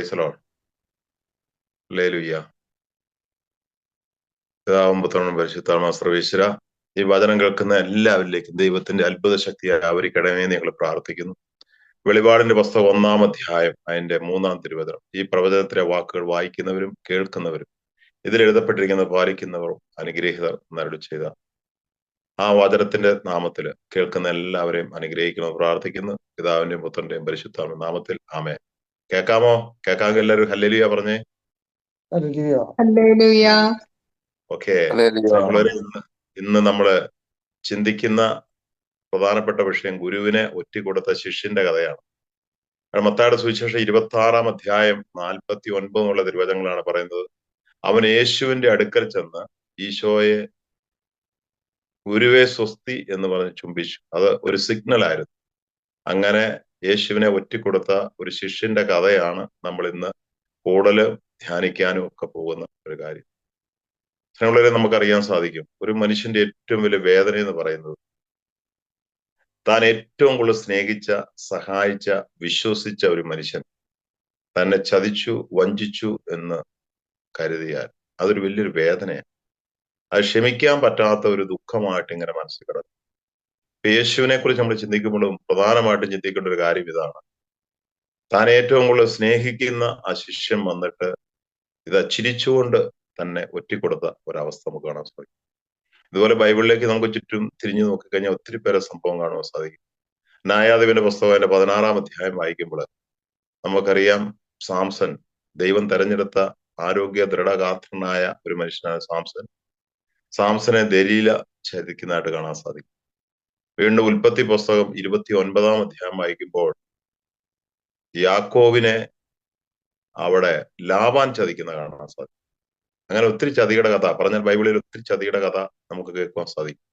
Praise the Lord. Hallelujah. പിതാവും പുത്രനും പരിശുദ്ധാത്മാവും സർവ്വേശ്വര, ഈ വചനം കേൾക്കുന്ന എല്ലാവരിലേക്കും ദൈവത്തിന്റെ അത്ഭുത ശക്തി ആവരിക്കണമേ ഞങ്ങൾ പ്രാർത്ഥിക്കുന്നു. വെളിപാടിന്റെ പുസ്തകം 1-ാം അധ്യായം അതിന്റെ 3-ാം തിരുവചനം. ഈ പ്രവചനത്തിലെ വാക്കുകൾ വായിക്കുന്നവരും കേൾക്കുന്നവരും ഇതിൽ എഴുതപ്പെട്ടിരിക്കുന്ന പാലിക്കുന്നവരും അനുഗ്രഹീതർ എന്നരുളി ചെയ്ത ആ വചനത്തിന്റെ നാമത്തിൽ കേൾക്കുന്ന എല്ലാവരെയും അനുഗ്രഹിക്കണമെന്ന് പ്രാർത്ഥിക്കുന്നു. പിതാവിന്റെയും പുത്രന്റെയും പരിശുദ്ധാത്മാവിന്റെ നാമത്തിൽ ആമേൻ. കേൾക്കാമോ? കേൾക്കാമെങ്കിൽ എല്ലാവരും ഹല്ലേലൂയ പറഞ്ഞേ. ഓക്കെ. ഇന്ന് നമ്മള് ചിന്തിക്കുന്ന പ്രധാനപ്പെട്ട വിഷയം ഗുരുവിനെ ഒറ്റിക്കൊടുത്ത ശിഷ്യന്റെ കഥയാണ്. മത്തായിയുടെ സുവിശേഷം 26-ാം അധ്യായം 49 തിരുവചനങ്ങളാണ് പറയുന്നത്. അവൻ യേശുവിന്റെ അടുക്കൽ ചെന്ന് ഈശോയെ ഗുരുവെ സ്വസ്തി എന്ന് പറഞ്ഞ് ചുംബിച്ചു. അത് ഒരു സിഗ്നൽ ആയിരുന്നു. അങ്ങനെ യേശുവിനെ ഒറ്റിക്കൊടുത്ത ഒരു ശിഷ്യന്റെ കഥയാണ് നമ്മൾ ഇന്ന് കൂടുതൽ ധ്യാനിക്കാനും ഒക്കെ പോകുന്ന ഒരു കാര്യം. സ്നേഹമുള്ളവരെ, നമുക്കറിയാൻ സാധിക്കും, ഒരു മനുഷ്യന്റെ ഏറ്റവും വലിയ വേദന എന്ന് പറയുന്നത് താൻ ഏറ്റവും കൂടുതൽ സ്നേഹിച്ച, സഹായിച്ച, വിശ്വസിച്ച ഒരു മനുഷ്യൻ തന്നെ ചതിച്ചു, വഞ്ചിച്ചു എന്ന് കരുതിയാൽ അതൊരു വലിയൊരു വേദനയാണ്. അത് ക്ഷമിക്കാൻ പറ്റാത്ത ഒരു ദുഃഖമായിട്ട് ഇങ്ങനെ മനസ്സിൽ കിടക്കും. യേശുവിനെ കുറിച്ച് നമ്മൾ ചിന്തിക്കുമ്പോഴും പ്രധാനമായിട്ടും ചിന്തിക്കേണ്ട ഒരു കാര്യം ഇതാണ്. താൻ ഏറ്റവും കൂടുതൽ സ്നേഹിക്കുന്ന ആ ശിഷ്യൻ വന്നിട്ട് ഇത് ചിരിച്ചുകൊണ്ട് തന്നെ ഒറ്റിക്കൊടുത്ത ഒരവസ്ഥ നമുക്ക് കാണാൻ സാധിക്കും. ഇതുപോലെ ബൈബിളിലേക്ക് നമുക്ക് ചുറ്റും തിരിഞ്ഞു നോക്കിക്കഴിഞ്ഞാൽ ഒത്തിരി പേരെ സംഭവം കാണുവാൻ സാധിക്കും. ന്യായാധിപന്റെ പുസ്തകം 16-ാം അധ്യായം വായിക്കുമ്പോൾ നമുക്കറിയാം, സാംസൺ ദൈവം തെരഞ്ഞെടുത്ത ആരോഗ്യ ദൃഢഗാത്രനായ ഒരു മനുഷ്യനാണ് സാംസൺ. സാംസനെ ദലീല ചതിക്കുന്നതായിട്ട് കാണാൻ സാധിക്കും. വീണ്ടും ഉൽപ്പത്തി പുസ്തകം 29-ാം അധ്യായം വായിക്കുമ്പോൾ യാക്കോവിനെ അവിടെ ലാബാൻ ചതിക്കുന്ന കാണാൻ സാധിക്കും. അങ്ങനെ ഒത്തിരി ചതിയുടെ കഥ പറഞ്ഞാൽ ബൈബിളിൽ ഒത്തിരി ചതിയുടെ കഥ നമുക്ക് കേൾക്കുവാൻ സാധിക്കും.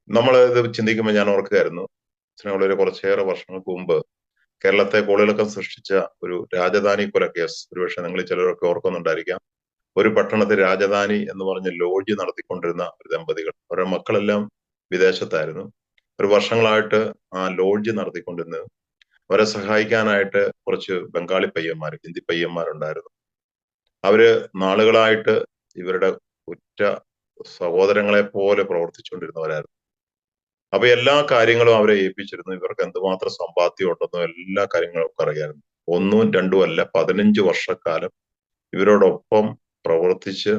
നമ്മൾ ഇത് ചിന്തിക്കുമ്പോൾ ഞാൻ ഓർക്കുകയായിരുന്നു, ഒരു കുറച്ചേറെ വർഷങ്ങൾക്ക് മുമ്പ് കേരളത്തെ കോളിളക്കം സൃഷ്ടിച്ച ഒരു രാജധാനി കൊല കേസ്. ഒരുപക്ഷെ നിങ്ങൾ ചിലരൊക്കെ ഓർക്കുന്നുണ്ടായിരിക്കാം. ഒരു പട്ടണത്തിൽ രാജധാനി എന്ന് പറഞ്ഞ് ലോഡ്ജ് നടത്തിക്കൊണ്ടിരുന്ന ഒരു ദമ്പതികൾ, അവരുടെ മക്കളെല്ലാം വിദേശത്തായിരുന്നു. ഒരു വർഷങ്ങളായിട്ട് ആ ലോഡ്ജ് നടത്തിക്കൊണ്ടിരുന്നത്. അവരെ സഹായിക്കാനായിട്ട് കുറച്ച് ബംഗാളി പയ്യന്മാർ, ഹിന്ദി പയ്യന്മാരുണ്ടായിരുന്നു. അവര് നാളുകളായിട്ട് ഇവരുടെ ഉറ്റ സഹോദരങ്ങളെ പോലെ പ്രവർത്തിച്ചുകൊണ്ടിരുന്നവരായിരുന്നു. അപ്പൊ എല്ലാ കാര്യങ്ങളും അവരെ ഏൽപ്പിച്ചിരുന്നു. ഇവർക്ക് എന്തുമാത്രം സമ്പാദ്യം ഉണ്ടെന്നോ എല്ലാ കാര്യങ്ങളും അറിയാമായിരുന്നു. 1ഉം 2ഉം അല്ല, 15 വർഷക്കാലം ഇവരോടൊപ്പം പ്രവർത്തിച്ച്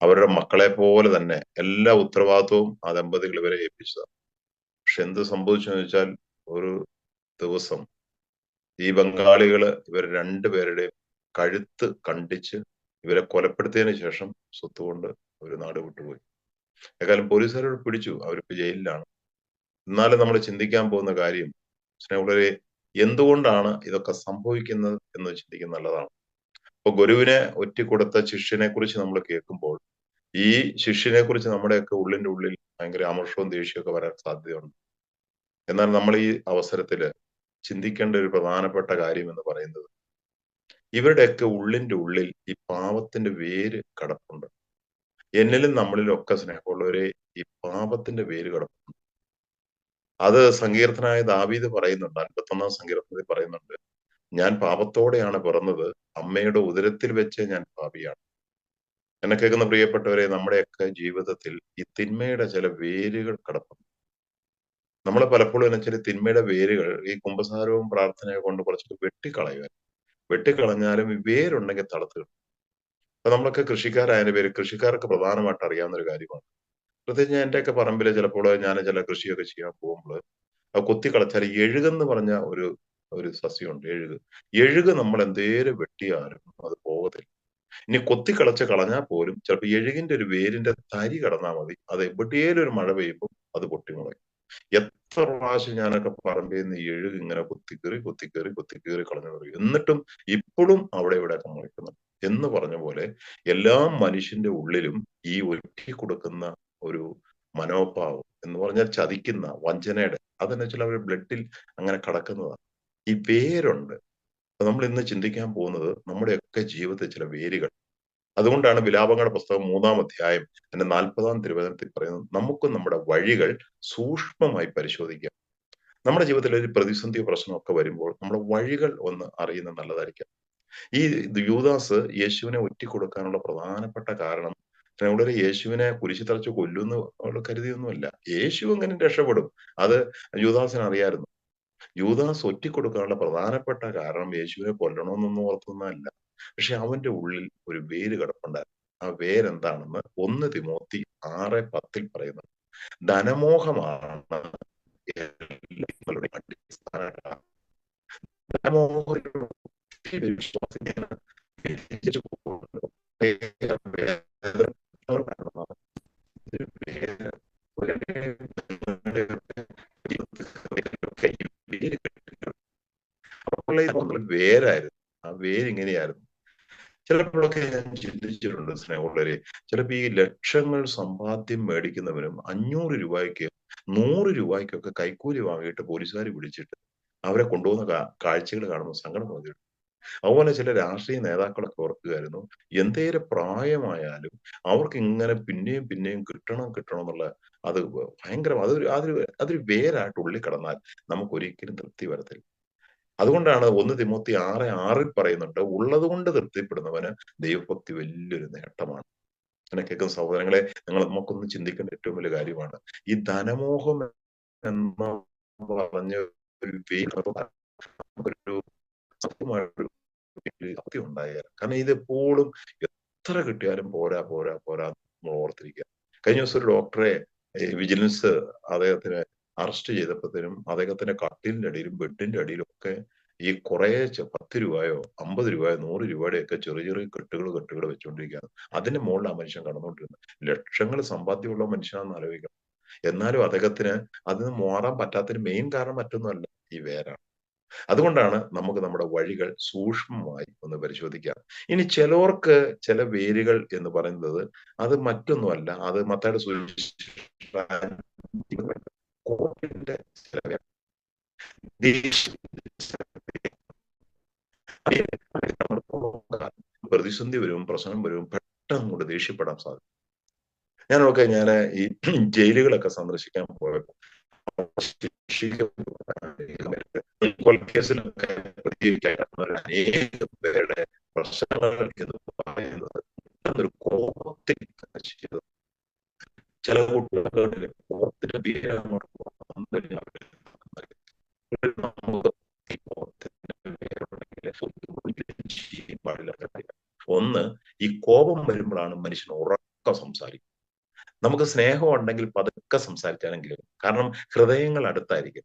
അവരുടെ മക്കളെ പോലെ തന്നെ എല്ലാ ഉത്തരവാദിത്വവും ആ ദമ്പതികൾ ഇവരെ ഏൽപ്പിച്ചതാണ്. പക്ഷെ എന്ത് സംഭവിച്ചു എന്ന് വെച്ചാൽ, ഒരു ദിവസം ഈ ബംഗാളികള് ഇവർ രണ്ടുപേരുടെയും കഴുത്ത് കണ്ടിച്ച് ഇവരെ കൊലപ്പെടുത്തിയതിനു ശേഷം സ്വത്തുകൊണ്ട് ഒരു നാട് വിട്ടുപോയി. ഏതായാലും പോലീസുകാരോട് പിടിച്ചു, അവരിപ്പോ ജയിലിലാണ്. എന്നാലും നമ്മൾ ചിന്തിക്കാൻ പോകുന്ന കാര്യം, സ്നേഹമുള്ളവരെ, എന്തുകൊണ്ടാണ് ഇതൊക്കെ സംഭവിക്കുന്നത് എന്ന് ചിന്തിക്കുന്നത് നല്ലതാണ്. അപ്പൊ ഗുരുവിനെ ഒറ്റിക്കൊടുത്ത ശിഷ്യനെ കുറിച്ച് നമ്മൾ കേൾക്കുമ്പോൾ ഈ ശിഷ്യനെ കുറിച്ച് നമ്മുടെയൊക്കെ ഉള്ളിന്റെ ഉള്ളിൽ ഭയങ്കര അമർഷവും ദേഷ്യമൊക്കെ വരാൻ സാധ്യതയുണ്ട്. എന്നാൽ നമ്മൾ ഈ അവസരത്തില് ചിന്തിക്കേണ്ട ഒരു പ്രധാനപ്പെട്ട കാര്യം എന്ന് പറയുന്നത്, ഇവരുടെയൊക്കെ ഉള്ളിന്റെ ഉള്ളിൽ ഈ പാപത്തിന്റെ വേര് കിടപ്പുണ്ട്. എന്നിലും നമ്മളിലും ഒക്കെ സ്നേഹമുള്ളവരെ ഈ പാപത്തിന്റെ വേര് കിടപ്പുണ്ട്. അത് സങ്കീർത്തനായ ദാവീദ് പറയുന്നുണ്ട്, 51-ാം സങ്കീർത്തനത്തിൽ പറയുന്നുണ്ട്, ഞാൻ പാപത്തോടെയാണ് പിറന്നത്, അമ്മയുടെ ഉദരത്തിൽ വെച്ച് ഞാൻ പാപിയാണ്. എന്നെ കേൾക്കുന്ന പ്രിയപ്പെട്ടവരെ, നമ്മുടെയൊക്കെ ജീവിതത്തിൽ ഈ തിന്മയുടെ ചില വേരുകൾ കിടപ്പുണ്ട്. നമ്മൾ പലപ്പോഴും എന്ന് വെച്ചാൽ തിന്മയുടെ വേരുകൾ ഈ കുമ്പസാരവും പ്രാർത്ഥനയും കൊണ്ട് കുറച്ചൊക്കെ വെട്ടിക്കളയുക. വെട്ടിക്കളഞ്ഞാലും ഈ വേരുണ്ടെങ്കിൽ തളർത്ത് കിട്ടും. അപ്പൊ നമ്മളൊക്കെ കൃഷിക്കാരായതിന്റെ പേര് കൃഷിക്കാർക്ക് പ്രധാനമായിട്ട് അറിയാവുന്ന ഒരു കാര്യമാണ്. പ്രത്യേകിച്ച് എന്റെയൊക്കെ പറമ്പില് ചിലപ്പോൾ ഞാൻ ചില കൃഷിയൊക്കെ ചെയ്യാൻ പോകുമ്പോൾ അത് കൊത്തിക്കളച്ചാൽ എഴുകെന്ന് പറഞ്ഞ ഒരു സസ്യമുണ്ട്, എഴുക്. എഴുക് നമ്മൾ എന്തേലും വെട്ടിയാലും അത് പോകത്തില്ല. ഇനി കൊത്തിക്കളച്ച് കളഞ്ഞാൽ പോലും ചിലപ്പോൾ എഴുകിന്റെ ഒരു വേരിന്റെ തരി കടന്നാൽ മതി, അത് എവിടെയേലും ഒരു മഴ പെയ്യുമ്പോൾ അത് പൊട്ടിമുളയും. എത്ര പ്രാവശ്യം ഞാനൊക്കെ പറമ്പിൽ നിന്ന് എഴുകി ഇങ്ങനെ കുത്തിക്കേറി കളഞ്ഞു പറയും. എന്നിട്ടും ഇപ്പോഴും അവിടെ ഇവിടെയൊക്കെ മുളയ്ക്കുന്നുണ്ട്. എന്ന് പറഞ്ഞ പോലെ എല്ലാ മനുഷ്യന്റെ ഉള്ളിലും ഈ ഒറ്റി കൊടുക്കുന്ന ഒരു മനോഭാവം എന്ന് പറഞ്ഞാൽ ചതിക്കുന്ന, വഞ്ചനയുടെ, അതെന്ന് വെച്ചാൽ അവരുടെ ബ്ലഡിൽ അങ്ങനെ കടക്കുന്നതാണ്. ഈ വേരുണ്ട്. അപ്പൊ നമ്മൾ ഇന്ന് ചിന്തിക്കാൻ പോകുന്നത് നമ്മുടെയൊക്കെ ജീവിതത്തിൽ ചില വേരുകൾ. അതുകൊണ്ടാണ് വിലാപങ്ങളുടെ പുസ്തകം 3-ാം അധ്യായം അതിന്റെ 40-ാം തിരുവചനത്തിൽ പറയുന്നത്, നമുക്കും നമ്മുടെ വഴികൾ സൂക്ഷ്മമായി പരിശോധിക്കാം. നമ്മുടെ ജീവിതത്തിൽ ഒരു പ്രതിസന്ധിയോ പ്രശ്നമൊക്കെ വരുമ്പോൾ നമ്മുടെ വഴികൾ ഒന്ന് അറിയുന്നത് നല്ലതായിരിക്കാം. ഈ യൂദാസ് യേശുവിനെ ഒറ്റിക്കൊടുക്കാനുള്ള പ്രധാനപ്പെട്ട കാരണം വളരെ യേശുവിനെ കുരിശിൽ തറച്ച് കൊല്ലുമെന്ന് അവൾ കരുതിയൊന്നുമല്ല. യേശു എങ്ങനെ രക്ഷപ്പെടും അത് യൂദാസിന് അറിയായിരുന്നു. യൂദാസ് ഒറ്റിക്കൊടുക്കാനുള്ള പ്രധാനപ്പെട്ട കാരണം യേശുവിനെ കൊല്ലണമെന്നൊന്നും ഓർത്തൊന്നുമല്ല. പക്ഷെ അവന്റെ ഉള്ളിൽ ഒരു വേര് കിടപ്പുണ്ടായിരുന്നു. ആ വേരെന്താണെന്ന് 1 തിമോത്തി 6:10 പറയുന്നു. ധനമോഹമാണ് എല്ലാവരുടെയും അടിസ്ഥാന കാരണം. ധനമോഹം വിശ്വാസിയാണ് വേരായിരുന്നു. ആ വേരിങ്ങനെയായിരുന്നു. ചിലപ്പോഴൊക്കെ ഞാൻ ചിന്തിച്ചിട്ടുണ്ട് സ്നേഹമുള്ളവരെ, ചിലപ്പോ ഈ ലക്ഷങ്ങൾ സമ്പാദ്യം മേടിക്കുന്നവരും 500 രൂപയ്ക്ക് 100 രൂപയ്ക്കൊക്കെ കൈക്കൂലി വാങ്ങിയിട്ട് പോലീസുകാർ പിടിച്ചിട്ട് അവരെ കൊണ്ടുപോകുന്ന കാഴ്ചകൾ കാണുമ്പോൾ സങ്കടം തോന്നിയിട്ടുണ്ട്. അതുപോലെ ചില രാഷ്ട്രീയ നേതാക്കളൊക്കെ ഓർക്കുകയായിരുന്നു, എന്തേലും പ്രായമായാലും അവർക്ക് ഇങ്ങനെ പിന്നെയും പിന്നെയും കിട്ടണം കിട്ടണം എന്നുള്ള അത് ഭയങ്കര അതൊരു വേരായിട്ട് ഉള്ളിൽ കിടന്നാൽ നമുക്ക് ഒരിക്കലും തൃപ്തി വരത്തില്ല. അതുകൊണ്ടാണ് 1 തിമോത്തി 6:6 പറയുന്നുണ്ട്, ഉള്ളത് കൊണ്ട് തൃപ്തിപ്പെടുന്നവന് ദൈവഭക്തി വലിയൊരു നേട്ടമാണ്. എന്നെ കേൾക്കുന്ന സഹോദരങ്ങളെ, നമുക്കൊന്ന് ചിന്തിക്കേണ്ട ഏറ്റവും വലിയ കാര്യമാണ് ഈ ധനമോഹം എന്ന് പറഞ്ഞ ഒരു ഒരു സത്യമായൊരു സത്യം ഉണ്ടായാൽ. കാരണം ഇതെപ്പോഴും എത്ര കിട്ടിയാലും പോരാ പോരാ പോരാ നമ്മൾ ഓർത്തിരിക്കുക. കഴിഞ്ഞ ദിവസം ഒരു ഡോക്ടറെ വിജിലൻസ് അദ്ദേഹത്തിന് അറസ്റ്റ് ചെയ്തപ്പോഴത്തേനും അദ്ദേഹത്തിന്റെ കട്ടിലിന്റെ അടിയിലും ബെഡിന്റെ അടിയിലും ഒക്കെ ഈ കുറെ 10 രൂപയോ 50 രൂപയോ 100 രൂപയുടെ ഒക്കെ ചെറിയ ചെറിയ കെട്ടുകൾ വെച്ചുകൊണ്ടിരിക്കുകയാണ്. അതിന്റെ മുകളിൽ ആ മനുഷ്യൻ കടന്നുകൊണ്ടിരുന്നത്. ലക്ഷങ്ങൾ സമ്പാദ്യമുള്ള മനുഷ്യനാണെന്ന് ആലോചിക്കണം. എന്നാലും അദ്ദേഹത്തിന് അതിന് മാറാൻ പറ്റാത്തതിന് മെയിൻ കാരണം മറ്റൊന്നുമല്ല, ഈ വേരാണ്. അതുകൊണ്ടാണ് നമുക്ക് നമ്മുടെ വഴികൾ സൂക്ഷ്മമായി ഒന്ന് പരിശോധിക്കാം. ഇനി ചിലർക്ക് ചില വേരുകൾ എന്ന് പറയുന്നത് അത് മറ്റൊന്നുമല്ല, അത് മത്തായിയുടെ സുവിശേഷം കോപത്തിന്റെ ചില വേര്. പ്രതിസന്ധി വരും, പ്രശ്നം വരും, പെട്ടെന്ന് കൊണ്ട് ദേഷ്യപ്പെടാൻ സാധിക്കും. ഞാൻ ഈ ജയിലുകളൊക്കെ സന്ദർശിക്കാൻ പോയപ്പോൾ കേസിലൊക്കെ അനേകം പേരുടെ പ്രശ്നങ്ങൾ എന്ന് പറയുന്നത് ഒരു കോപത്തിൽ ചില കുട്ടികളുടെ കോപത്തിന്റെ ഒന്ന്, ഈ കോപം വരുമ്പോഴാണ് മനുഷ്യൻ ഉറക്കം സംസാരിക്കുന്നത്. നമുക്ക് സ്നേഹം ഉണ്ടെങ്കിൽ പതുക്കെ സംസാരിച്ചാലെങ്കിലും, കാരണം ഹൃദയങ്ങൾ അടുത്തായിരിക്കും.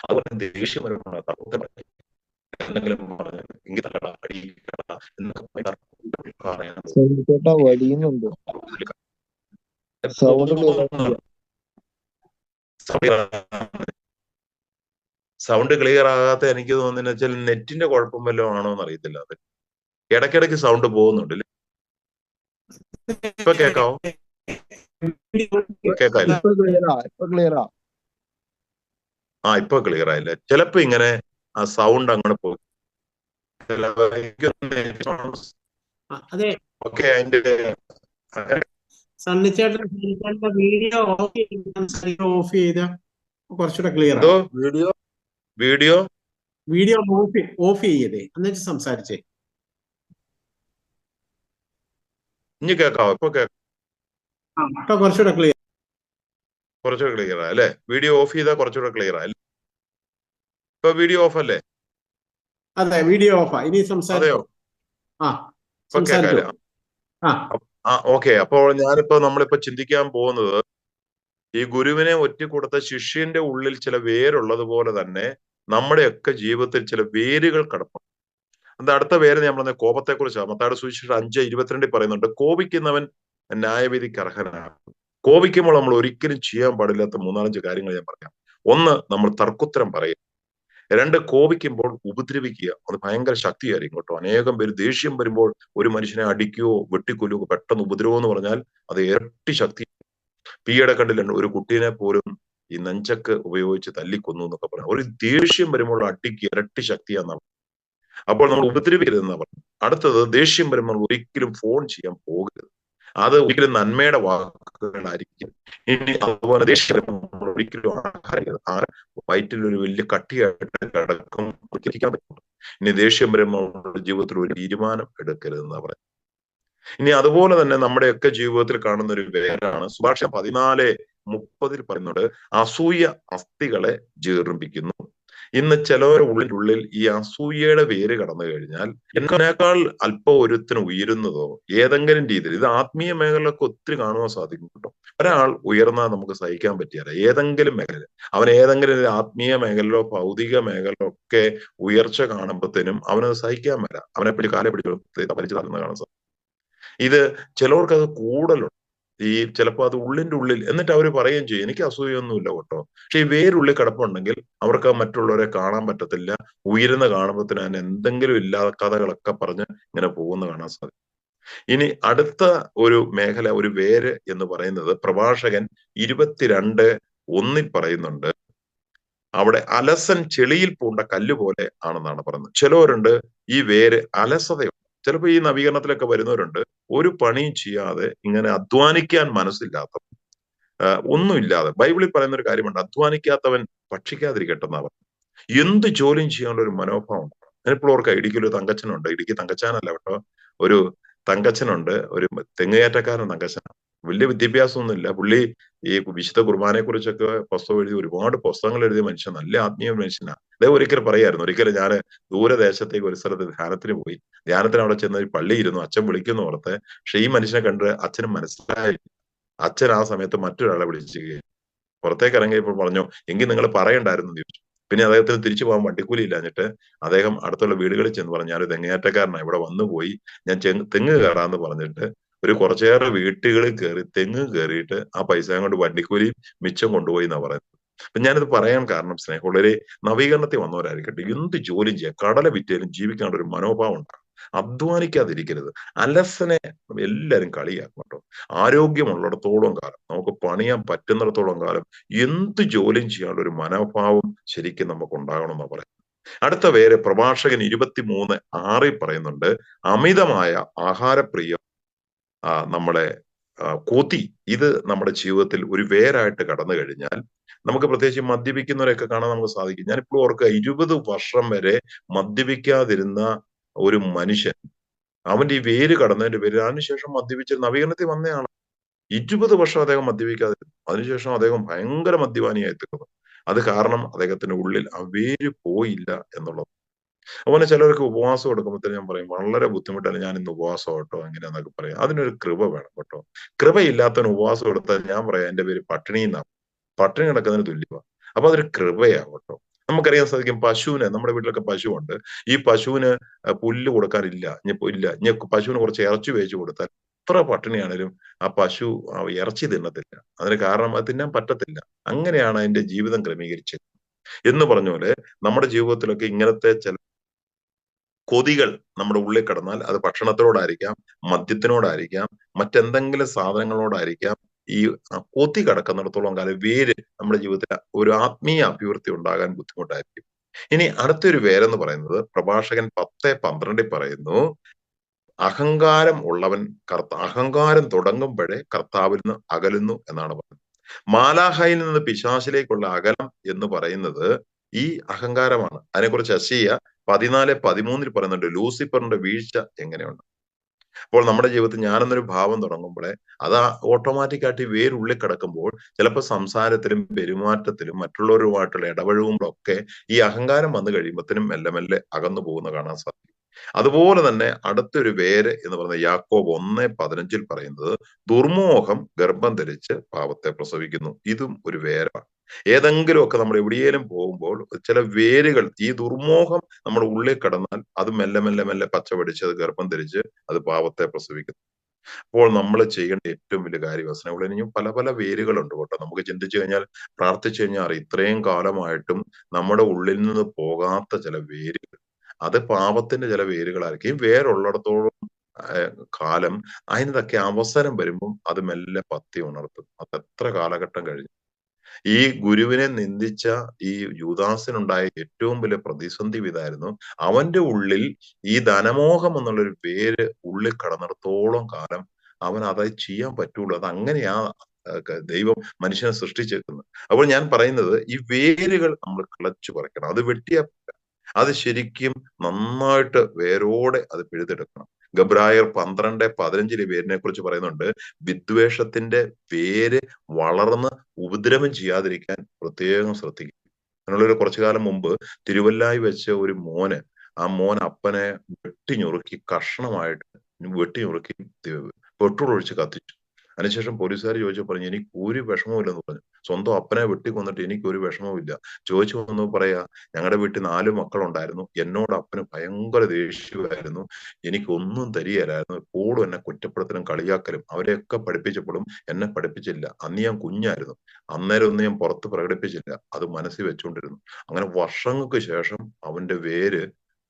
അതുപോലെ ദേഷ്യം വരുമ്പോൾ എന്തെങ്കിലും വലിയുന്നുണ്ട്. സൗണ്ട് ക്ലിയർ ആകാത്ത എനിക്ക് തോന്നുന്നത് വെച്ചാൽ നെറ്റിന്റെ കുഴപ്പം വല്ലതും ആണോ എന്ന് അറിയത്തില്ല. അത് ഇടയ്ക്കിടയ്ക്ക് സൗണ്ട് പോകുന്നുണ്ട്. ഇപ്പൊ കേക്കാവോ? ഇപ്പൊ ക്ലിയർ ആയില്ലേ? ചിലപ്പോ ഇങ്ങനെ ആ സൗണ്ട് അങ്ങനെ പോകും. ഓക്കെ, അതിന്റെ വീഡിയോ ഓഫ് ചെയ്ത കുറച്ചുകൂടെ ക്ലിയർ. വീഡിയോ ഓഫ് ചെയ്തേ, എന്നിട്ട് സംസാരിച്ചേ. ഇനി കേക്കാവോ? ഇപ്പൊ കേക്കാം. കുറച്ചുകൂടെ ക്ലിയർ അല്ലേ? വീഡിയോ ഓഫ് ചെയ്താൽ കുറച്ചുകൂടെ ക്ലിയർ അല്ലേ? ഇപ്പൊ വീഡിയോ ഓഫ് അല്ലേ? അതെ, വീഡിയോ ഓഫാ. ഇനി സംസാരിച്ചോ. ഓക്കെ. അപ്പോൾ നമ്മളിപ്പോ ചിന്തിക്കാൻ പോകുന്നത്, ഈ ഗുരുവിനെ ഒറ്റിക്കൊടുത്ത ശിഷ്യന്റെ ഉള്ളിൽ ചില വേരുള്ളതുപോലെ തന്നെ നമ്മുടെയൊക്കെ ജീവിതത്തിൽ ചില വേരുകൾ കിടപ്പുണ്ട്. അത് അടുത്ത വേര് ഞാൻ പറഞ്ഞ കോപത്തെ കുറിച്ചാണ്. മത്തായിയുടെ സുവിശേഷം 5:22 പറയുന്നുണ്ട്, കോപിക്കുന്നവൻ ന്യായവിധിക്ക് അർഹനാണ്. കോപിക്കുമ്പോൾ നമ്മൾ ഒരിക്കലും ചെയ്യാൻ പാടില്ലാത്ത 3-5 കാര്യങ്ങൾ ഞാൻ പറയാം. 1, നമ്മൾ തർക്കുത്തരം പറയും. 2, കോപിക്കുമ്പോൾ ഉപദ്രവിക്കുക. അത് ഭയങ്കര ശക്തിയായിരിക്കും കേട്ടോ. അനേകം പേര് ദേഷ്യം വരുമ്പോൾ ഒരു മനുഷ്യനെ അടിക്കുകയോ വെട്ടിക്കൊല്ലുകയോ പെട്ടെന്ന് ഉപദ്രവം എന്ന് പറഞ്ഞാൽ അത് ഇരട്ടി ശക്തി. പിയുടെ കണ്ടില്ല ഒരു കുട്ടീനെ പോലും ഈ നെഞ്ചക്ക് ഉപയോഗിച്ച് തല്ലിക്കൊന്നു എന്നൊക്കെ പറയാം. ഒരു ദേഷ്യം വരുമ്പോൾ അടിക്ക് ഇരട്ടി ശക്തിയാന്നാണ്. അപ്പോൾ നമ്മൾ ഉപദ്രവിക്കരുതെന്നാ പറഞ്ഞു. അടുത്തത്, ദേഷ്യം വരുമ്പോൾ ഒരിക്കലും ഫോൺ ചെയ്യാൻ പോകരുത്. അത് ഒരിക്കലും നന്മയുടെ വാക്കുകളായിരിക്കും. ഇനി അതുപോലെ ദേഷ്യം നമ്മൾ ഒരിക്കലും വയറ്റിൽ ഒരു വലിയ കട്ടിയായിട്ട് കിടക്കും ഇരിക്കാൻ പറ്റും. ഇനി ദേഷ്യം വരുമ്പോൾ നമ്മുടെ ജീവിതത്തിൽ ഒരു തീരുമാനം എടുക്കരുതെന്നാ പറയുന്നത്. ഇനി അതുപോലെ തന്നെ നമ്മുടെയൊക്കെ ജീവിതത്തിൽ കാണുന്ന ഒരു വേരാണ് സുഭാഷിതം 14:30 പറയുന്നുണ്ട്, അസൂയ അസ്ഥികളെ ജീർണിപ്പിക്കുന്നു. ഇന്ന് ചിലവരുടെ ഉള്ളിൽ ഈ അസൂയയുടെ വേര് കടന്നു കഴിഞ്ഞാൽ എന്നേക്കാൾ അല്പം ഒരുത്തിന് ഉയരുന്നതോ ഏതെങ്കിലും രീതിയിൽ, ഇത് ആത്മീയ മേഖലകളൊക്കെ ഒത്തിരി കാണുവാൻ സാധിക്കും കേട്ടോ. ഒരാൾ ഉയർന്നാൽ നമുക്ക് സഹിക്കാൻ പറ്റിയാല ഏതെങ്കിലും മേഖല, അവൻ ഏതെങ്കിലും ഒരു ആത്മീയ മേഖലയിലോ ഭൗതിക മേഖലയിലോ ഒക്കെ ഉയർച്ച കാണുമ്പോഴത്തേനും അവനത് സഹിക്കാൻ വരാം, അവനെ പിടി കാലെ പിടിച്ച് വലിച്ചു തള്ളുന്ന കാണാൻ സാധിക്കും. ഇത് ചിലവർക്ക് അത് കൂടുതലുണ്ട്. ഈ ചിലപ്പോൾ അത് ഉള്ളിൽ എന്നിട്ട് അവർ പറയുകയും ചെയ്യും എനിക്ക് അസൂയൊന്നുമില്ല കേട്ടോ. പക്ഷെ ഈ വേരുള്ളിൽ കിടപ്പുണ്ടെങ്കിൽ അവർക്ക് മറ്റുള്ളവരെ കാണാൻ പറ്റത്തില്ല. ഉയരുന്ന കാണുമ്പോഴത്തേന് അതിന് എന്തെങ്കിലും ഇല്ലാത്ത കഥകളൊക്കെ പറഞ്ഞ് ഇങ്ങനെ പോകുന്ന കാണാൻ സാധിക്കും. ഇനി അടുത്ത ഒരു മേഖല, ഒരു വേര് എന്ന് പറയുന്നത് പ്രഭാഷകൻ 22:1 പറയുന്നുണ്ട്, അവിടെ അലസൻ ചെളിയിൽ പൂണ്ട കല്ല് പോലെ ആണെന്നാണ് പറയുന്നത്. ചിലവരുണ്ട് ഈ വേര് അലസതയുണ്ട്. ചിലപ്പോൾ ഈ നവീകരണത്തിലൊക്കെ വരുന്നവരുണ്ട് ഒരു പണിയും ചെയ്യാതെ ഇങ്ങനെ അധ്വാനിക്കാൻ മനസ്സില്ലാത്ത, ഒന്നുമില്ലാതെ. ബൈബിളിൽ പറയുന്ന ഒരു കാര്യമുണ്ട്, അധ്വാനിക്കാത്തവൻ ഭക്ഷിക്കാതിരിക്കട്ടെ എന്നാ പറയുന്നത്. എന്ത് ജോലിയും ചെയ്യാനുള്ള ഒരു മനോഭാവം. ഞാനിപ്പോൾ ഓർക്കാം, ഇടുക്കിയിൽ ഒരു തങ്കച്ചനുണ്ട്. ഇടുക്കി തങ്കച്ചാനല്ല കേട്ടോ, ഒരു തങ്കച്ചനുണ്ട്, ഒരു തെങ്ങുകയറ്റക്കാരൻ തങ്കച്ചനാണ്. വലിയ വിദ്യാഭ്യാസമൊന്നുമില്ല പുള്ളി. ഈ വിശുദ്ധ കുർബാനയെ കുറിച്ചൊക്കെ പുസ്തകം എഴുതി, ഒരുപാട് പുസ്തകങ്ങൾ എഴുതിയ മനുഷ്യൻ, നല്ല ആത്മീയ മനുഷ്യനാണ്. അദ്ദേഹം ഒരിക്കൽ പറയായിരുന്നു, ഒരിക്കലും ഞാൻ ദൂരദേശത്തേക്ക് ഒരു സ്ഥലത്ത് ധ്യാനത്തിന് പോയി. ധ്യാനത്തിന് അവിടെ ചെന്ന് ഒരു പള്ളി ഇരുന്നു, അച്ഛൻ വിളിക്കുന്നു ഓർത്തെ. പക്ഷെ ഈ മനുഷ്യനെ കണ്ട് അച്ഛനും മനസ്സിലായി. അച്ഛൻ ആ സമയത്ത് മറ്റൊരാളെ വിളിക്കുകയും പുറത്തേക്ക് ഇറങ്ങിയപ്പോൾ പറഞ്ഞു, എങ്കിൽ നിങ്ങൾ പറയണ്ടായിരുന്നു എന്ന് ചോദിച്ചു. പിന്നെ അദ്ദേഹത്തിന് തിരിച്ചു പോകാൻ വണ്ടിക്കൂലി ഇല്ലാഞ്ഞിട്ട് അദ്ദേഹം അടുത്തുള്ള വീടുകളിൽ ചെന്ന് പറഞ്ഞു, ഞാൻ തെങ്ങേറ്റക്കാരനാണ്, ഇവിടെ വന്നു പോയി, ഞാൻ തെങ്ങ് കയറാന്ന് പറഞ്ഞിട്ട് ഒരു കുറച്ചേറെ വീട്ടുകളിൽ കയറി തെങ്ങ് കയറിയിട്ട് ആ പൈസ കൊണ്ട് വണ്ടിക്കൂലി മിച്ചം കൊണ്ടുപോയി എന്നാ പറയുന്നത്. അപ്പൊ ഞാനിത് പറയാൻ കാരണം, സ്നേഹമുള്ളവരെ, നവീകരണത്തിൽ വന്നവരായിരിക്കട്ടെ, എന്ത് ജോലിയും ചെയ്യാം, കടല വിറ്റേലും ജീവിക്കാനുള്ള ഒരു മനോഭാവം ഉണ്ടാകും. അധ്വാനിക്കാതിരിക്കരുത്. അലസനെ എല്ലാരും കളിയാക്കും കേട്ടോ. ആരോഗ്യമുള്ളിടത്തോളം കാലം, നമുക്ക് പണിയാൻ പറ്റുന്നിടത്തോളം കാലം എന്ത് ജോലിയും ചെയ്യാനുള്ള ഒരു മനോഭാവം ശരിക്കും നമുക്ക് ഉണ്ടാകണമെന്നാണ് പറയുന്നത്. അടുത്ത വേറെ പ്രഭാഷകൻ 23:6 പറയുന്നുണ്ട്, അമിതമായ ആഹാരപ്രിയം നമ്മളെ കൊതി, ഇത് നമ്മുടെ ജീവിതത്തിൽ ഒരു വേരായിട്ട് കടന്നു കഴിഞ്ഞാൽ നമുക്ക്, പ്രത്യേകിച്ച് മദ്യപിക്കുന്നവരെയൊക്കെ കാണാൻ നമുക്ക് സാധിക്കും. ഞാനിപ്പോൾ ഓർക്കുക, 20 വർഷം വരെ മദ്യപിക്കാതിരുന്ന ഒരു മനുഷ്യൻ, അവന്റെ ഈ വേര് കടന്നതിന്റെ പേര് അതിനുശേഷം മദ്യപിച്ച് നവീകരണത്തിൽ വന്നയാണ്. 20 വർഷം അദ്ദേഹം മദ്യപിക്കാതിരുന്നു. അതിനുശേഷം അദ്ദേഹം ഭയങ്കര മദ്യപാനിയായി തീർന്നു. അത് കാരണം അദ്ദേഹത്തിന്റെ ഉള്ളിൽ ആ വേര് പോയില്ല എന്നുള്ളത്. അതുപോലെ ചിലർക്ക് ഉപവാസം എടുക്കുമ്പോഴത്തേന് ഞാൻ പറയും, വളരെ ബുദ്ധിമുട്ടാണ്, ഞാൻ ഇന്ന് ഉപവാസം കേട്ടോ എങ്ങനെയാന്നൊക്കെ പറയും. അതിനൊരു കൃപ വേണം കേട്ടോ. കൃപയില്ലാത്തവന് ഉപവാസം എടുത്താൽ ഞാൻ പറയാം എന്റെ പേര് പട്ടിണി എന്നാണ്. പട്ടിണി കിടക്കുന്നതിന് തുല്യമാണ്. അപ്പൊ അതൊരു കൃപയാണ് കേട്ടോ. നമുക്കറിയാൻ സാധിക്കും, പശുവിന്, നമ്മുടെ വീട്ടിലൊക്കെ പശുവുണ്ട്. ഈ പശുവിന് പുല്ല് കൊടുക്കാനില്ല, ഇനി പശുവിന് കുറച്ച് ഇറച്ചി വേവിച്ച് കൊടുത്താൽ എത്ര പട്ടിണിയാണേലും ആ പശു ഇറച്ചി തിന്നത്തില്ല. അതിന് കാരണം അത് തിന്നാൻ പറ്റത്തില്ല. അങ്ങനെയാണ് അതിന്റെ ജീവിതം ക്രമീകരിച്ചത് എന്ന് പറഞ്ഞ പോലെ നമ്മുടെ ജീവിതത്തിലൊക്കെ ഇങ്ങനത്തെ ചില കൊതികൾ നമ്മുടെ ഉള്ളിൽ കിടന്നാൽ അത് ഭക്ഷണത്തിനോടായിരിക്കാം, മദ്യത്തിനോടായിരിക്കാം, മറ്റെന്തെങ്കിലും സാധനങ്ങളോടായിരിക്കാം. ഈ കൊതി കിടക്കുന്നിടത്തോളം കാലം വേര് നമ്മുടെ ജീവിതത്തിൽ ഒരു ആത്മീയ അഭിവൃദ്ധി ഉണ്ടാകാൻ ബുദ്ധിമുട്ടായിരിക്കും. ഇനി അടുത്തൊരു വേരെന്ന് പറയുന്നത് പ്രഭാഷകൻ 10:12 പറയുന്നു, അഹങ്കാരം ഉള്ളവൻ അഹങ്കാരം തുടങ്ങുമ്പോഴേ കർത്താവിൽ നിന്ന് അകലുന്നു എന്നാണ് പറയുന്നത്. മാലാഹയിൽ നിന്ന് പിശാചിലേക്കുള്ള അകലം എന്ന് പറയുന്നത് ഈ അഹങ്കാരമാണ്. അതിനെക്കുറിച്ച് യെശയ്യാ 14:13 പറയുന്നുണ്ട്, ലൂസിഫറിന്റെ വീഴ്ച എങ്ങനെയുണ്ട്. അപ്പോൾ നമ്മുടെ ജീവിതത്തിൽ ഞാനെന്നൊരു ഭാവം തുടങ്ങുമ്പോഴേ അത് ഓട്ടോമാറ്റിക് ആയിട്ട് ഈ വേരുള്ളിൽ കിടക്കുമ്പോൾ ചിലപ്പോൾ സംസാരത്തിലും പെരുമാറ്റത്തിലും മറ്റുള്ളവരുമായിട്ടുള്ള ഇടപഴകുമ്പോഴൊക്കെ ഈ അഹങ്കാരം വന്നു കഴിയുമ്പോഴത്തേനും മെല്ലെ മെല്ലെ അകന്നു പോകുന്ന കാണാൻ സാധിക്കും. അതുപോലെ തന്നെ അടുത്തൊരു വേര് എന്ന് പറയുന്നത് യാക്കോബ് 1:15 പറയുന്നത്, ദുർമോഹം ഗർഭം ധരിച്ച് പാപത്തെ പ്രസവിക്കുന്നു. ഇതും ഒരു വേരാണ്. ഏതെങ്കിലുമൊക്കെ നമ്മൾ എവിടെയേലും പോകുമ്പോൾ ചില വേരുകൾ, ഈ ദുർമോഹം നമ്മുടെ ഉള്ളിൽ കിടന്നാൽ അത് മെല്ലെ മെല്ലെ മെല്ലെ പച്ച പിടിച്ച് അത് ഗർഭം ധരിച്ച് അത് പാപത്തെ പ്രസവിക്കുന്നു. അപ്പോൾ നമ്മൾ ചെയ്യേണ്ട ഏറ്റവും വലിയ കാര്യം, സ്നേഹമുള്ളവരെ, ഇനിയും പല പല വേരുകളുണ്ട് കേട്ടോ. നമുക്ക് ചിന്തിച്ചു കഴിഞ്ഞാൽ, പ്രാർത്ഥിച്ചു കഴിഞ്ഞാൽ അറിയാം, ഇത്രയും കാലമായിട്ടും നമ്മുടെ ഉള്ളിൽ നിന്ന് പോകാത്ത ചില വേരുകൾ, അത് പാപത്തിന്റെ ചില വേരുകളായിരിക്കും. ഈ വേരുള്ളിടത്തോളം കാലം അതിനൊക്കെ അവസരം വരുമ്പം അത് മെല്ലെ പത്തി ഉണർത്തും. അത് എത്ര കാലഘട്ടം കഴിഞ്ഞു. ഈ ഗുരുവിനെ നിന്ദിച്ച ഈ യൂദാസിനുണ്ടായ ഏറ്റവും വലിയ പ്രതിസന്ധി ഇതായിരുന്നു. അവന്റെ ഉള്ളിൽ ഈ ധനമോഹം എന്നുള്ളൊരു പേര് ഉള്ളിൽ കടന്നിടത്തോളം കാലം അവൻ അത് ചെയ്യാൻ പറ്റുള്ളൂ. അത് അങ്ങനെയാ ദൈവം മനുഷ്യനെ സൃഷ്ടിച്ചേക്കുന്നത്. അപ്പോൾ ഞാൻ പറയുന്നത് ഈ വേരുകൾ നമ്മൾ കിളച്ചു പറിക്കണം. അത് വെട്ടിയാ അത് ശരിക്കും നന്നായിട്ട് വേരോടെ അത് പിഴുതെടുക്കണം. ഗബ്രായർ 12:15 വേരിനെ കുറിച്ച് പറയുന്നുണ്ട്. വിദ്വേഷത്തിന്റെ വേര് വളർന്ന് ഉപദ്രവം ചെയ്യാതിരിക്കാൻ പ്രത്യേകം ശ്രദ്ധിക്കും. അതിനുള്ളൊരു കുറച്ചു കാലം മുമ്പ് തിരുവല്ലായി വെച്ച ഒരു മോന്, ആ മോൻ അപ്പനെ വെട്ടിഞ്ഞുറുക്കി കഷ്ണമായിട്ട് വെട്ടിഞ്ഞുറുക്കി പെട്രോൾ ഒഴിച്ച് കത്തിച്ചു. അതിനുശേഷം പോലീസുകാർ ചോദിച്ചപ്പോൾ പറഞ്ഞു, എനിക്ക് ഒരു വിഷമവും ഇല്ലെന്ന് പറഞ്ഞു. സ്വന്തം അപ്പനെ വെട്ടിക്കൊന്നിട്ട് എനിക്ക് ഒരു വിഷമവും ഇല്ല. ചോദിച്ചു വന്നു പറയാ, ഞങ്ങളുടെ വീട്ടിൽ 4 മക്കളുണ്ടായിരുന്നു. എന്നോട് അപ്പന് ഭയങ്കര ദേഷ്യമായിരുന്നു. എനിക്കൊന്നും തരികയില്ലായിരുന്നു. എപ്പോഴും എന്നെ കുറ്റപ്പെടുത്തലും കളിയാക്കലും. അവരെയൊക്കെ പഠിപ്പിച്ചപ്പോഴും എന്നെ പഠിപ്പിച്ചില്ല. അന്ന് ഞാൻ കുഞ്ഞായിരുന്നു. അന്നേരം ഒന്നും ഞാൻ പുറത്ത് പ്രകടിപ്പിച്ചില്ല. അത് മനസ്സിൽ വെച്ചുകൊണ്ടിരുന്നു. അങ്ങനെ വർഷങ്ങൾക്ക് ശേഷം അവന്റെ വേര്,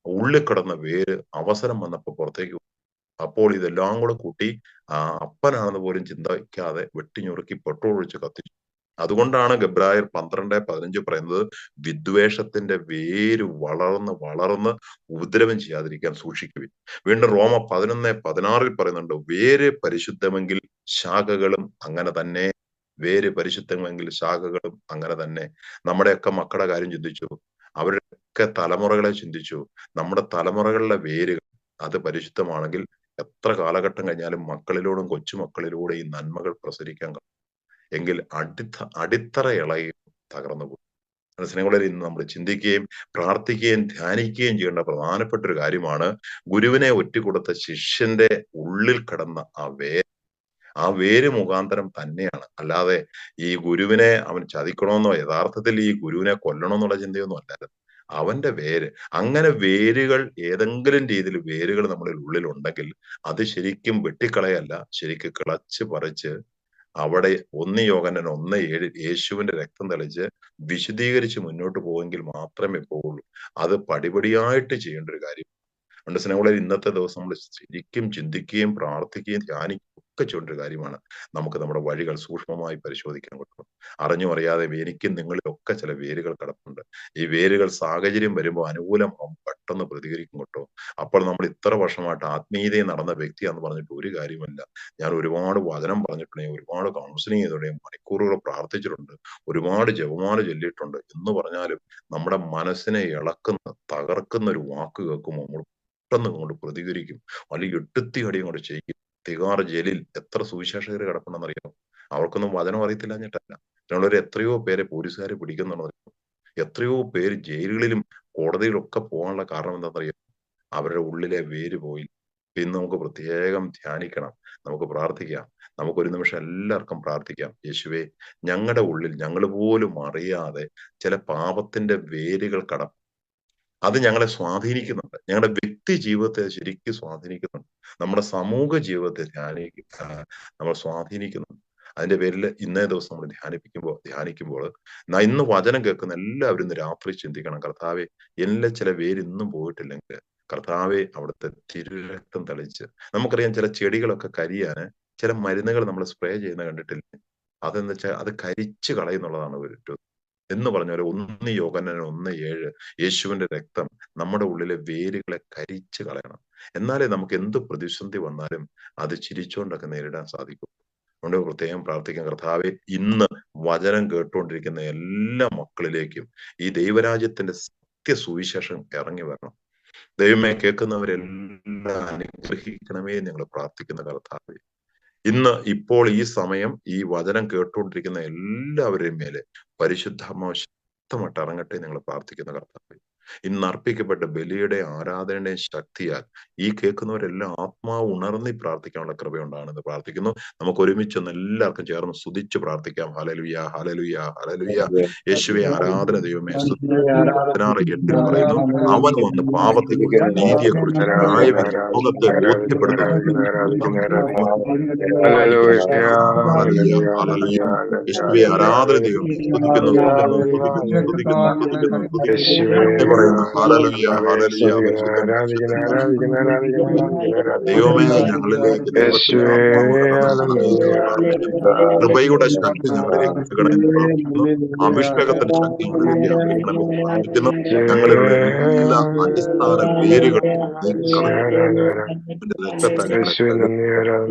ഉള്ളിൽ കിടന്ന വേര് അവസരം വന്നപ്പോ പുറത്തേക്ക്. അപ്പോൾ ഇതെല്ലാം കൂടെ കൂട്ടി അപ്പനാണെന്ന് പോലും ചിന്തിക്കാതെ വെട്ടിഞ്ഞുറുക്കി പെട്രോൾ ഒഴിച്ച് കത്തിച്ചു. അതുകൊണ്ടാണ് ഗബ്രായർ 12:15 പറയുന്നത്, വിദ്വേഷത്തിന്റെ വേര് വളർന്ന് വളർന്ന് ഉപദ്രവം ചെയ്യാതിരിക്കാൻ സൂക്ഷിക്കുവിൻ. വീണ്ടും റോമ 11:16 പറയുന്നുണ്ട്, വേര് പരിശുദ്ധമെങ്കിൽ ശാഖകളും അങ്ങനെ തന്നെ. വേര് പരിശുദ്ധമെങ്കിൽ ശാഖകളും അങ്ങനെ തന്നെ. നമ്മുടെയൊക്കെ മക്കളുടെ കാര്യം ചിന്തിച്ചു, അവരുടെയൊക്കെ തലമുറകളെ ചിന്തിച്ചു. നമ്മുടെ തലമുറകളിലെ വേരുകൾ അത് പരിശുദ്ധമാണെങ്കിൽ എത്ര കാലഘട്ടം കഴിഞ്ഞാലും മക്കളിലൂടെയും കൊച്ചുമക്കളിലൂടെ ഈ നന്മകൾ പ്രസരിക്കാൻ കഴിയും. എങ്കിൽ അടിത്തറ ഇളകി തകർന്നു പോകും. സ്നേഹമുള്ളവരെ, ഇന്ന് നമ്മൾ ചിന്തിക്കുകയും പ്രാർത്ഥിക്കുകയും ധ്യാനിക്കുകയും ചെയ്യേണ്ട പ്രധാനപ്പെട്ട ഒരു കാര്യമാണ് ഗുരുവിനെ ഒറ്റിക്കൊടുത്ത ശിഷ്യന്റെ ഉള്ളിൽ കിടന്ന ആ വേര് മുഖാന്തരം തന്നെയാണ്. അല്ലാതെ ഈ ഗുരുവിനെ അവൻ ചതിക്കണമെന്നോ യഥാർത്ഥത്തിൽ ഈ ഗുരുവിനെ കൊല്ലണമെന്നുള്ള ചിന്തയൊന്നും അല്ലായിരുന്നു. അവന്റെ വേര്, അങ്ങനെ വേരുകൾ ഏതെങ്കിലും രീതിയിൽ വേരുകൾ നമ്മളിൽ ഉള്ളിലുണ്ടെങ്കിൽ അത് ശരിക്കും വെട്ടിക്കളയല്ല, ശരിക്കും കിളച്ച് പറിച്ച് അവിടെ 1 യോഹന്നാൻ 1:7 യേശുവിന്റെ രക്തം തളിച്ച് വിശുദ്ധീകരിച്ച് മുന്നോട്ട് പോയെങ്കിൽ മാത്രമേ പോവുള്ളൂ. അത് പടിപടിയായിട്ട് ചെയ്യേണ്ട ഒരു കാര്യം. അതുകൊണ്ട് സ്നേഹമുള്ളവരെ, ഇന്നത്തെ ദിവസം നമ്മൾ ശരിക്കും ചിന്തിക്കുകയും പ്രാർത്ഥിക്കുകയും ധ്യാനിക്കുകയും ഒക്കെ ചെയ്യേണ്ട ഒരു കാര്യമാണ്. നമുക്ക് നമ്മുടെ വഴികൾ സൂക്ഷ്മമായി പരിശോധിക്കാൻ പറ്റും. അറിഞ്ഞും അറിയാതെ എനിക്കും നിങ്ങളിലൊക്കെ ചില വേരുകൾ കിടപ്പുണ്ട്. ഈ വേരുകൾ സാഹചര്യം വരുമ്പോൾ അനുകൂലമാകും പെട്ടെന്ന് പ്രതികരിക്കും കേട്ടോ. അപ്പോൾ നമ്മൾ ഇത്ര വർഷമായിട്ട് ആത്മീയതയിൽ നടന്ന വ്യക്തിയാന്ന് പറഞ്ഞിട്ട് ഒരു കാര്യമല്ല. ഞാൻ ഒരുപാട് വചനം പറഞ്ഞിട്ടുണ്ടെങ്കിൽ, ഒരുപാട് കൗൺസിലിംഗ് ചെയ്തിട്ടുണ്ടെങ്കിൽ, മണിക്കൂറുകൾ പ്രാർത്ഥിച്ചിട്ടുണ്ട്, ഒരുപാട് ജപമാല ചൊല്ലിയിട്ടുണ്ട് എന്ന് പറഞ്ഞാലും നമ്മുടെ മനസ്സിനെ ഇളക്കുന്ന തകർക്കുന്ന ഒരു വാക്ക് കേൾക്കുമ്പോൾ നമ്മൾ പെട്ടെന്ന് കൊണ്ട് പ്രതികരിക്കും, അല്ലെങ്കിൽ എട്ടുത്തിയടി കൊണ്ട് ചെയ്യും. തിഹാർ ജയിലിൽ എത്ര സുവിശേഷകർ കിടപ്പുണ്ടെന്നറിയാം. അവർക്കൊന്നും വചനം അറിയത്തില്ലാഞ്ഞിട്ടല്ല. അതിനുള്ളവർ എത്രയോ പേരെ പോലീസുകാരെ പിടിക്കുന്നുണ്ടെന്നറിയാം. എത്രയോ പേര് ജയിലുകളിലും കോടതിയിലൊക്കെ പോകാനുള്ള കാരണം എന്താണെന്നറിയാം? അവരുടെ ഉള്ളിലെ വേര് പോയി. ഇന്ന് നമുക്ക് പ്രത്യേകം ധ്യാനിക്കണം, നമുക്ക് പ്രാർത്ഥിക്കാം. നമുക്ക് ഒരു നിമിഷം എല്ലാവർക്കും പ്രാർത്ഥിക്കാം. യേശുവേ, ഞങ്ങളുടെ ഉള്ളിൽ ഞങ്ങൾ പോലും അറിയാതെ ചില പാപത്തിന്റെ വേരുകൾ അത് ഞങ്ങളെ സ്വാധീനിക്കുന്നുണ്ട്. ഞങ്ങളുടെ വ്യക്തി ജീവിതത്തെ ശരിക്കും സ്വാധീനിക്കുന്നുണ്ട്. നമ്മുടെ സമൂഹ ജീവിതത്തെ നമ്മൾ സ്വാധീനിക്കുന്നുണ്ട്. അതിന്റെ പേരിൽ ഇന്നേ ദിവസം നമ്മൾ ധ്യാനിക്കുമ്പോൾ ഇന്ന് വചനം കേൾക്കുന്ന എല്ലാവരും ഇന്ന് രാത്രി ചിന്തിക്കണം, കർത്താവെ, എന്നിലെ ചില വേര് ഇന്നും പോയിട്ടില്ലെങ്കിൽ കർത്താവെ അവിടുത്തെ തിരുരക്തം തളിച്ച്. നമുക്കറിയാം, ചില ചെടികളൊക്കെ കരിയാന് ചില മരുന്നുകൾ നമ്മൾ സ്പ്രേ ചെയ്യുന്ന കണ്ടിട്ടില്ലേ? അതെന്ന് വെച്ചാൽ അത് കരിച്ചു കളയുന്നുള്ളതാണ് ഒരു എന്ന് പറഞ്ഞ പോലെ 1 യോഹന്നാൻ 1:7 യേശുവിന്റെ രക്തം നമ്മുടെ ഉള്ളിലെ വേരുകളെ കരിച്ചു കളയണം. എന്നാലേ നമുക്ക് എന്ത് പ്രതിസന്ധി വന്നാലും അത് ചിരിച്ചുകൊണ്ടൊക്കെ നേരിടാൻ സാധിക്കും. അതുകൊണ്ട് പ്രത്യേകം പ്രാർത്ഥിക്കാം, കർത്താവെ, ഇന്ന് വചനം കേട്ടുകൊണ്ടിരിക്കുന്ന എല്ലാ മക്കളിലേക്കും ഈ ദൈവരാജ്യത്തിന്റെ സുവിശേഷം ഇറങ്ങി വരണം. ദൈവമേ, കേൾക്കുന്നവരെല്ലാം അനുഗ്രഹിക്കണമേ ഞങ്ങൾ പ്രാർത്ഥിക്കുന്ന കർത്താവെ. ഇന്ന് ഇപ്പോൾ ഈ സമയം ഈ വചനം കേട്ടുകൊണ്ടിരിക്കുന്ന എല്ലാവരുടെയും മേലെ പരിശുദ്ധാത്മാവ് ശക്തമായിട്ട് ഇറങ്ങട്ടെ ഞങ്ങൾ പ്രാർത്ഥിക്കുന്ന കർത്താവേ. ഇന്ന് അർപ്പിക്കപ്പെട്ട ബലിയുടെ ആരാധനയുടെയും ശക്തിയാൽ ഈ കേൾക്കുന്നവരെല്ലാം ആത്മാവ് ഉണർന്നി പ്രാർത്ഥിക്കാനുള്ള കൃപയുണ്ടാണെന്ന് പ്രാർത്ഥിക്കുന്നു. നമുക്ക് ഒരുമിച്ചൊന്ന് എല്ലാവർക്കും ചേർന്ന് സ്തുതിച്ച് പ്രാർത്ഥിക്കാം. Hallelujah, hallelujah, hallelujah. യേശുവേ, ആരാധന ദൈവമേ. 16:8 പറയുന്നു, അവൻ വന്ന് പാപത്തെക്കുറിച്ചും നീതിയെക്കുറിച്ചും ന്യായവിധി ലോകത്തെ ബോധ്യപ്പെടുത്തുന്നു. യേശുവേ, ആരാധന ദൈവമേ. സ്തുതിക്കുന്നു, സ്തുതിക്കുന്നു, സ്തുതിക്കുന്നു, സ്തുതിക്കുന്നു, സ്തുതിക്കുന്നു, സ്തുതിക്കുന്നു. പറയുന്നു. ഹല്ലേലൂയ, ഹല്ലേലൂയ, പരിശുദ്ധൻ, പരിശുദ്ധൻ, ദൈവമേ, ഞങ്ങളിലേക്ക് ദൈവത്തിന്റെ ആത്മാവ് കടന്നു വരണമേ എന്ന് പ്രാർത്ഥിക്കുന്നു. കൃപയുടെ ശക്തി ഞങ്ങളിലേക്ക് ഒഴുകണമേ എന്ന് പ്രാർത്ഥിക്കുന്നു. അഭിഷേകത്തിന്റെ ശക്തി ഞങ്ങളിലേക്ക് ഒഴുകണമേ എന്ന് പ്രാർത്ഥിക്കുന്നു. ഞങ്ങളിലുള്ള എല്ലാ അടിസ്ഥാന വേരുകളും നീക്കിക്കളഞ്ഞു രക്തത്താൽ ഞങ്ങളെ കഴുകി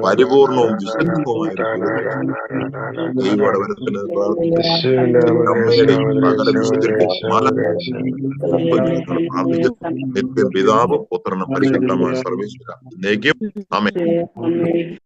പരിപൂർണവും വിശുദ്ധവുമായ ഒരു ജീവിതം ദൈവവരത്തിന് പ്രാർത്ഥിക്കുന്നു. അമ്മയുടെയും സകല വിശുദ്ധരുടെയും പ്രാർത്ഥിക്കുന്നു. നിത്യം പിതാവും പുത്രനും പരിശുദ്ധമായ സർവേശ്വര എന്നേക്കും ആമേൻ.